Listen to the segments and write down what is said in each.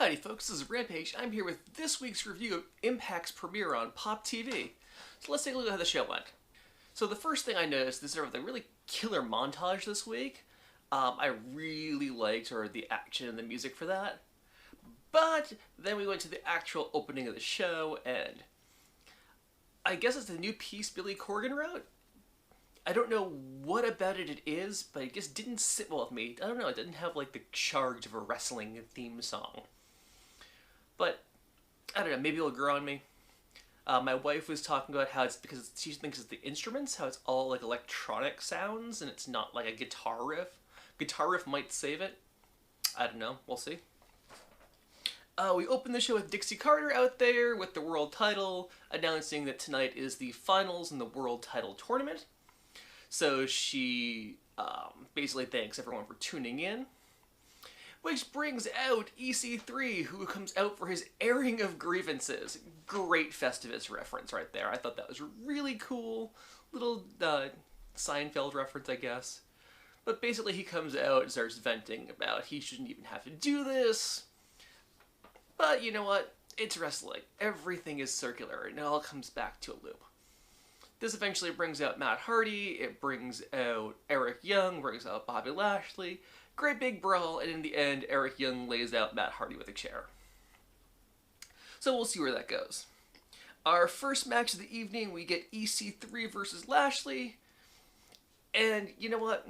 Howdy folks, this is Rampage. I'm here with this week's review of Impact's premiere on Pop TV. So let's take a look at how the show went. So the first thing I noticed is sort of the really killer montage this week. I really liked the action and the music for that. But then we went to the actual opening of the show, and I guess it's the new piece Billy Corgan wrote. I don't know what about it is, but it just didn't sit well with me. I don't know, it didn't have like the charge of a wrestling theme song. But, I don't know, maybe it'll grow on me. My wife was talking about how it's because she thinks it's the instruments, how it's all like electronic sounds, and it's not like a guitar riff. Guitar riff might save it. I don't know, we'll see. We opened the show with Dixie Carter out there with the world title, announcing that tonight is the finals in the world title tournament. So she basically thanks everyone for tuning in. Which brings out EC3, who comes out for his airing of grievances. Great Festivus reference right there. I thought that was really cool. Little Seinfeld reference, I guess. But basically he comes out and starts venting about he shouldn't even have to do this. But you know what? It's wrestling. Everything is circular, and it all comes back to a loop. This eventually brings out Matt Hardy, it brings out Eric Young, brings out Bobby Lashley. Great big brawl, and in the end, Eric Young lays out Matt Hardy with a chair. So we'll see where that goes. Our first match of the evening, we get EC3 versus Lashley. And you know what?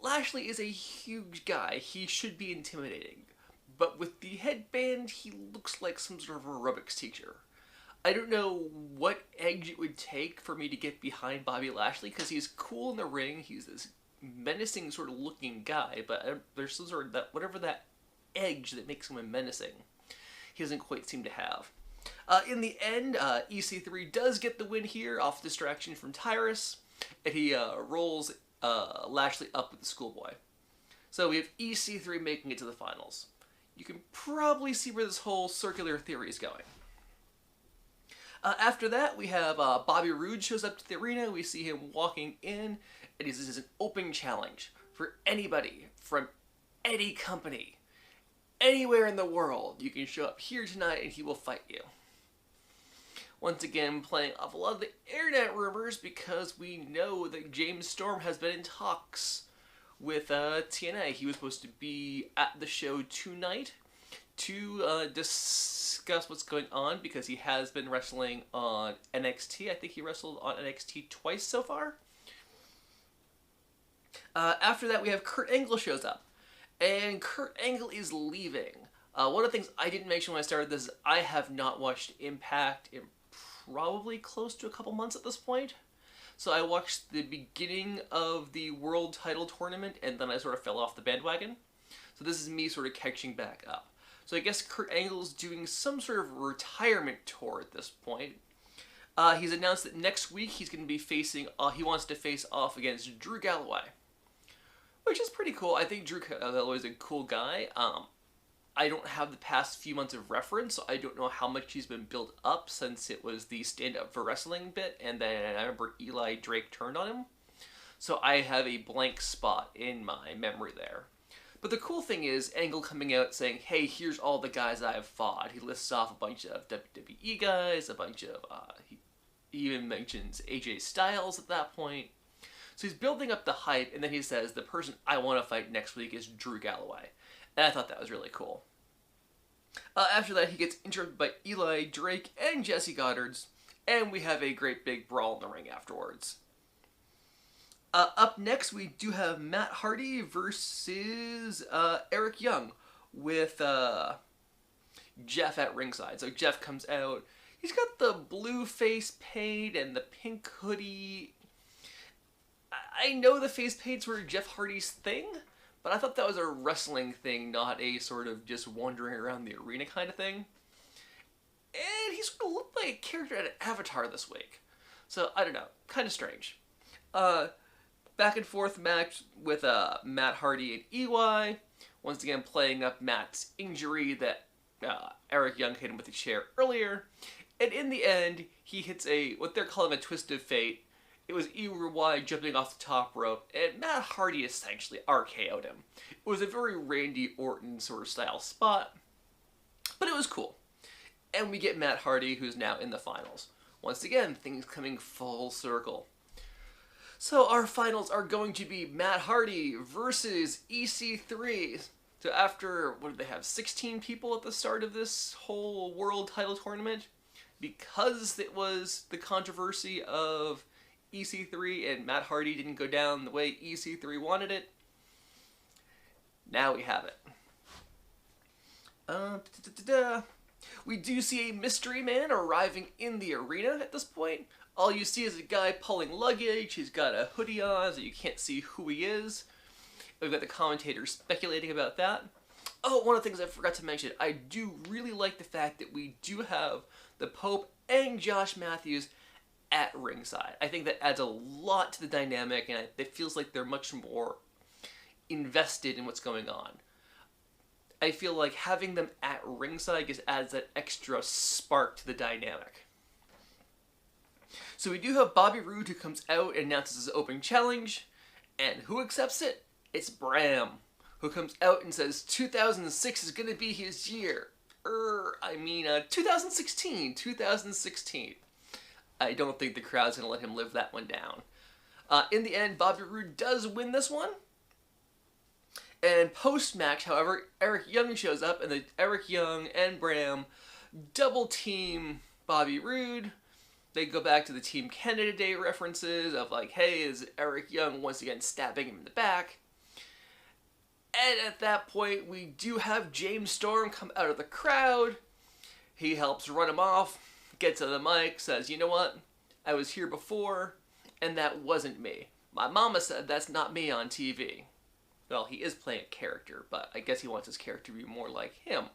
Lashley is a huge guy. He should be intimidating. But with the headband, he looks like some sort of aerobics teacher. I don't know what edge it would take for me to get behind Bobby Lashley, because he's cool in the ring. He's this menacing sort of looking guy, but there's some sort of that, whatever that edge that makes him menacing, he doesn't quite seem to have. In the end, EC3 does get the win here off distraction from Tyrus, and he rolls Lashley up with the schoolboy. So we have EC3 making it to the finals. You can probably see where this whole circular theory is going. After that, we have Bobby Roode shows up to the arena. We see him walking in, and this is an open challenge for anybody from any company, anywhere in the world. You can show up here tonight, and he will fight you. Once again, playing off a lot of the internet rumors, because we know that James Storm has been in talks with TNA. He was supposed to be at the show tonight to discuss what's going on, because he has been wrestling on NXT. I think he wrestled on NXT twice so far. After that, we have Kurt Angle shows up, and Kurt Angle is leaving. One of the things I didn't mention when I started this is I have not watched Impact in probably close to a couple months at this point. So I watched the beginning of the world title tournament, and then I sort of fell off the bandwagon. So this is me sort of catching back up. So I guess Kurt Angle's doing some sort of retirement tour at this point. He's announced that next week he's going to be facing, he wants to face off against Drew Galloway. Which is pretty cool. I think Drew Galloway is a cool guy. I don't have the past few months of reference, so I don't know how much he's been built up since it was the Stand Up for Wrestling bit, and then I remember Eli Drake turned on him. So I have a blank spot in my memory there. But the cool thing is Angle coming out saying, hey, here's all the guys I have fought. He lists off a bunch of WWE guys, a bunch of, he even mentions AJ Styles at that point. So he's building up the hype, and then he says, the person I want to fight next week is Drew Galloway. And I thought that was really cool. After that, he gets interrupted by Eli Drake and Jesse Godderz, and we have a great big brawl in the ring afterwards. Up next, we do have Matt Hardy versus Eric Young with Jeff at ringside. So Jeff comes out. He's got the blue face paint and the pink hoodie. I know the face paints were Jeff Hardy's thing, but I thought that was a wrestling thing, not a sort of just wandering around the arena kind of thing. And he sort of looked like a character at an Avatar this week. So, I don't know. Kind of strange. Back and forth match with Matt Hardy and EY. Once again, playing up Matt's injury that Eric Young hit him with a chair earlier. And in the end, he hits what they're calling a twist of fate. It was EY jumping off the top rope, and Matt Hardy essentially RKO'd him. It was a very Randy Orton sort of style spot. But it was cool. And we get Matt Hardy, who's now in the finals. Once again, things coming full circle. So our finals are going to be Matt Hardy versus EC3. So after, what did they have, 16 people at the start of this whole world title tournament? Because it was the controversy of EC3 and Matt Hardy didn't go down the way EC3 wanted it, now we have it. We do see a mystery man arriving in the arena at this point. All you see is a guy pulling luggage. He's got a hoodie on, so you can't see who he is. We've got the commentators speculating about that. Oh, one of the things I forgot to mention, I do really like the fact that we do have the Pope and Josh Matthews at ringside. I think that adds a lot to the dynamic, and it feels like they're much more invested in what's going on. I feel like having them at ringside just adds that extra spark to the dynamic. So we do have Bobby Roode, who comes out and announces his open challenge, and who accepts it? It's Bram, who comes out and says 2006 is going to be his year. 2016. I don't think the crowd's going to let him live that one down. In the end, Bobby Roode does win this one. And post-match, however, Eric Young shows up, and Eric Young and Bram double team Bobby Roode. They go back to the Team Canada Day references of like, hey, is Eric Young once again stabbing him in the back? And at that point, we do have James Storm come out of the crowd. He helps run him off, gets on the mic, says, you know what? I was here before, and that wasn't me. My mama said that's not me on TV. Well, he is playing a character, but I guess he wants his character to be more like him.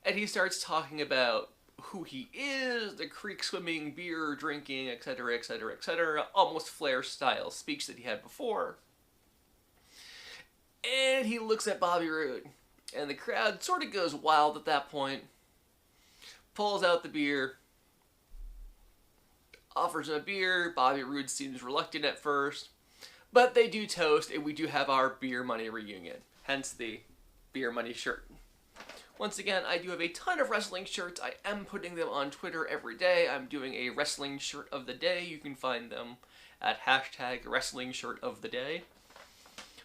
And he starts talking about who he is, the creek swimming, beer drinking, etc., etc., etc., almost Flair-style speech that he had before. And he looks at Bobby Roode, and the crowd sort of goes wild at that point, pulls out the beer, offers him a beer. Bobby Roode seems reluctant at first, but they do toast, and we do have our beer money reunion, hence the beer money shirt. Once again, I do have a ton of wrestling shirts. I am putting them on Twitter every day. I'm doing a wrestling shirt of the day. You can find them at hashtag wrestling shirt of the day.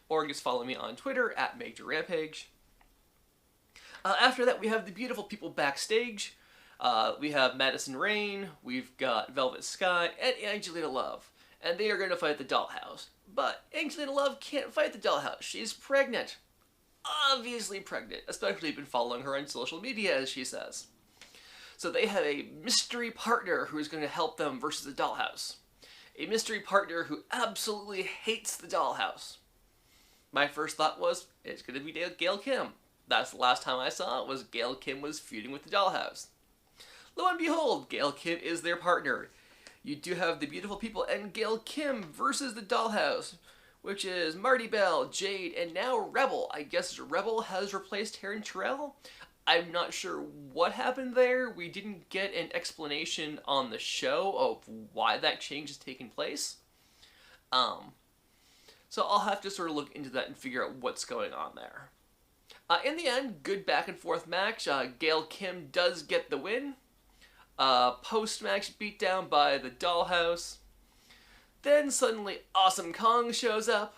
Or just follow me on Twitter at Major Rampage. After that, we have the beautiful people backstage. We have Madison Rayne, we've got Velvet Sky, and Angelina Love. And they are going to fight the Dollhouse. But Angelina Love can't fight the Dollhouse. She's pregnant. Obviously pregnant, especially been following her on social media, as she says. So they have a mystery partner who is going to help them versus the Dollhouse. A mystery partner who absolutely hates the Dollhouse. My first thought was, it's going to be Gail Kim. That's the last time I saw it, was Gail Kim was feuding with the Dollhouse. Lo and behold, Gail Kim is their partner. You do have the beautiful people and Gail Kim versus the Dollhouse, which is Marty Bell, Jade, and now Rebel. I guess Rebel has replaced Taryn Terrell. I'm not sure what happened there. We didn't get an explanation on the show of why that change has taken place. So I'll have to sort of look into that and figure out what's going on there. In the end, good back and forth match. Gail Kim does get the win. Post-match beatdown by the Dollhouse. Then suddenly Awesome Kong shows up,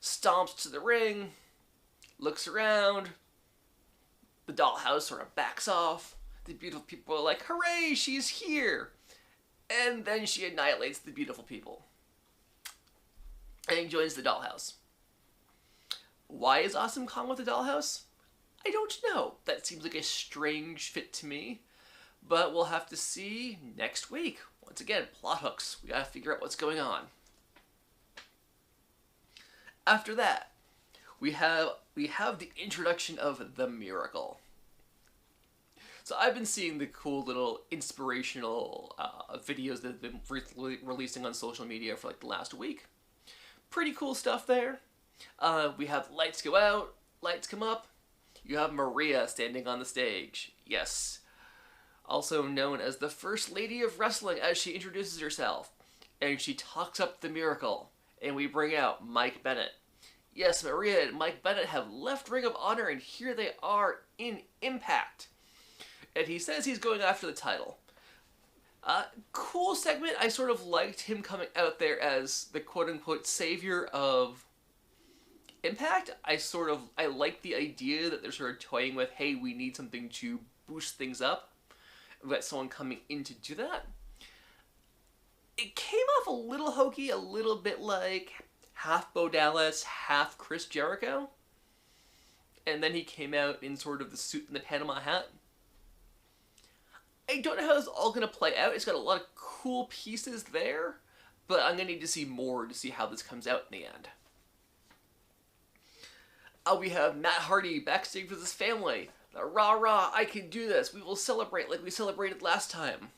stomps to the ring, looks around. The Dollhouse sort of backs off. The beautiful people are like, hooray, she's here! And then she annihilates the beautiful people. And joins the Dollhouse. Why is Awesome Kong with the Dollhouse? I don't know. That seems like a strange fit to me. But we'll have to see next week. Once again, plot hooks. We gotta figure out what's going on. After that, we have the introduction of The Miracle. So I've been seeing the cool little inspirational videos that have been releasing on social media for like the last week. Pretty cool stuff there. We have lights go out, lights come up. You have Maria standing on the stage. Yes. Also known as the First Lady of Wrestling, as she introduces herself. And she talks up The Miracle. And we bring out Mike Bennett. Yes, Maria and Mike Bennett have left Ring of Honor, and here they are in Impact. And he says he's going after the title. Cool segment. I sort of liked him coming out there as the quote-unquote savior of Impact. I like the idea that they're sort of toying with, hey, we need something to boost things up. We've got someone coming in to do that. It came off a little hokey, a little bit like half Bo Dallas, half Chris Jericho. And then he came out in sort of the suit and the Panama hat. I don't know how this is all going to play out. It's got a lot of cool pieces there, but I'm going to need to see more to see how this comes out in the end. We have Matt Hardy backstage with his family. Rah rah, I can do this. We will celebrate like we celebrated last time.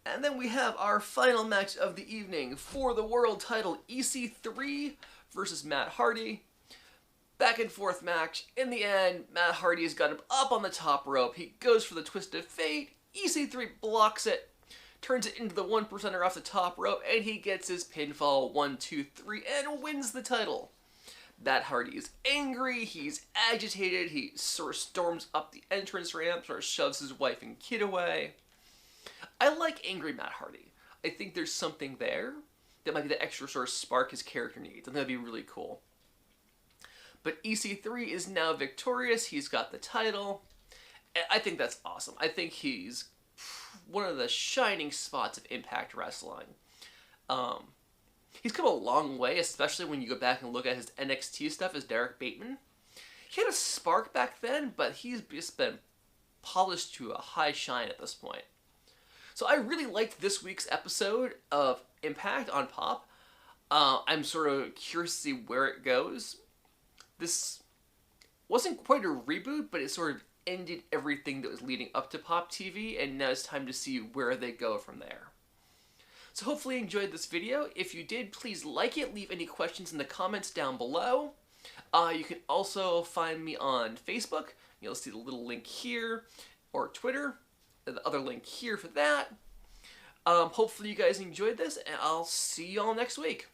And then we have our final match of the evening for the world title, EC3 versus Matt Hardy. Back and forth match. In the end, Matt Hardy has got him up on the top rope. He goes for the twist of fate. EC3 blocks it, turns it into the 1%er off the top rope, and he gets his pinfall 1, 2, 3, and wins the title. Matt Hardy is angry, he's agitated, he sort of storms up the entrance ramp, sort of shoves his wife and kid away. I like angry Matt Hardy. I think there's something there that might be the extra sort of spark his character needs. I think that'd be really cool. But EC3 is now victorious. He's got the title. And I think that's awesome. I think he's one of the shining spots of Impact Wrestling. He's come a long way, especially when you go back and look at his NXT stuff as Derek Bateman. He had a spark back then, but he's just been polished to a high shine at this point. So I really liked this week's episode of Impact on Pop. I'm sort of curious to see where it goes. This wasn't quite a reboot, but it sort of ended everything that was leading up to Pop TV, and now it's time to see where they go from there. So hopefully you enjoyed this video. If you did, please like it. Leave any questions in the comments down below. You can also find me on Facebook. You'll see the little link here, or Twitter, the other link here for that. Hopefully you guys enjoyed this, and I'll see y'all next week.